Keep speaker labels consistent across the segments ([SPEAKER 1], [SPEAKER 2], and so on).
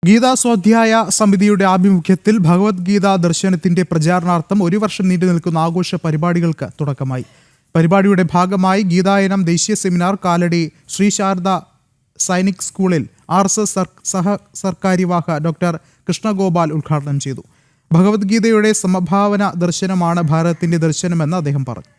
[SPEAKER 1] ഗീതാ സ്വാധ്യായ സമിതിയുടെ ആഭിമുഖ്യത്തിൽ ഭഗവത്ഗീതാ ദർശനത്തിന്റെ പ്രചാരണാർത്ഥം ഒരു വർഷം നീണ്ടു നിൽക്കുന്ന ആഘോഷ പരിപാടികൾക്ക് തുടക്കമായി. പരിപാടിയുടെ ഭാഗമായി ഗീതായനം ദേശീയ സെമിനാർ കാലടി ശ്രീ ശാരദ സൈനിക് സ്കൂളിൽ RSS സർക്കാരിവാഹ ഡോക്ടർ കൃഷ്ണഗോപാൽ ഉദ്ഘാടനം ചെയ്തു. ഭഗവത്ഗീതയുടെ സമഭാവന ദർശനമാണ് ഭാരതത്തിന്റെ ദർശനമെന്ന് അദ്ദേഹം പറഞ്ഞു.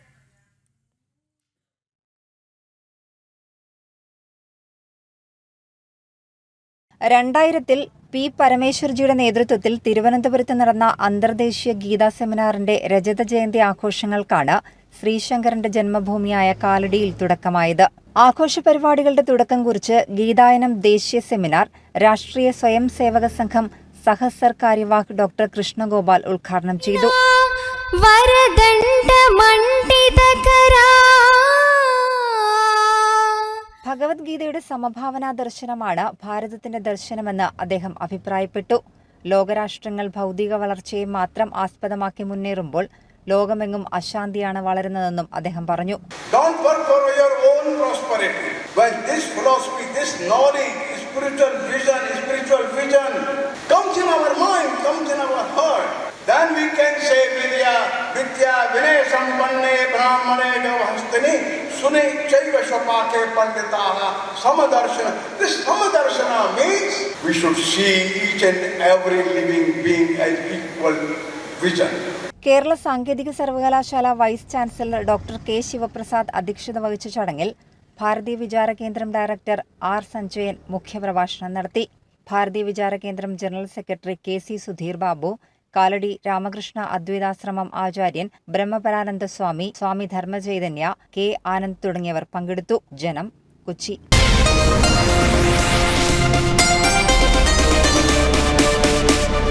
[SPEAKER 2] P. പരമേശ്വർജിയുടെ നേതൃത്വത്തിൽ തിരുവനന്തപുരത്ത് നടന്ന അന്തർദേശീയ ഗീതാ സെമിനാറിന്റെ രജത ജയന്തി ആഘോഷങ്ങൾക്കാണ് ശ്രീശങ്കരന്റെ ജന്മഭൂമിയായ കാലടിയിൽ തുടക്കമായത്. ആഘോഷ പരിപാടികളുടെ തുടക്കം കുറിച്ച് ഗീതായനം ദേശീയ സെമിനാർ രാഷ്ട്രീയ സ്വയം സേവക സംഘം സഹസർക്കാരിവാഹ് ഡോക്ടർ കൃഷ്ണഗോപാൽ ഉദ്ഘാടനം ചെയ്തു. ഭഗവത്ഗീതയുടെ സമഭാവനാ ദർശനമാണ് ഭാരതത്തിന്റെ ദർശനമെന്ന് അദ്ദേഹം അഭിപ്രായപ്പെട്ടു. ലോകരാഷ്ട്രങ്ങൾ ഭൗതിക വളർച്ചയെ മാത്രം ആസ്പദമാക്കി മുന്നേറുമ്പോൾ ലോകമെങ്ങും അശാന്തിയാണ് വളരുന്നതെന്നും അദ്ദേഹം പറഞ്ഞു.
[SPEAKER 3] Then we can say vidya vinay sampanne brahmane gavhastini sune chaiva shopake panditaha samadarshana. This samadarshana means we should see each and every living being as equal vision.
[SPEAKER 2] Kerala സാങ്കേതിക സർവകലാശാല vice chancellor doctor K Sivaprasad അധ്യക്ഷത വഹിച്ച ചടങ്ങിൽ ഭാരതീയ വിചാര കേന്ദ്രം director R. Sanjayan മുഖ്യപ്രഭാഷണം നടത്തി. ഭാരതീയ വിചാര കേന്ദ്രം general secretary KC Sudheer Babu, Kalady Ramakrishna Advaita Ashram ആചാര്യൻ ബ്രഹ്മപരാനന്ദ സ്വാമി, സ്വാമി ധർമ്മചൈതന്യ, K. ആനന്ദ് തുടങ്ങിയവർ പങ്കെടുത്തു. ജനം, കൊച്ചി.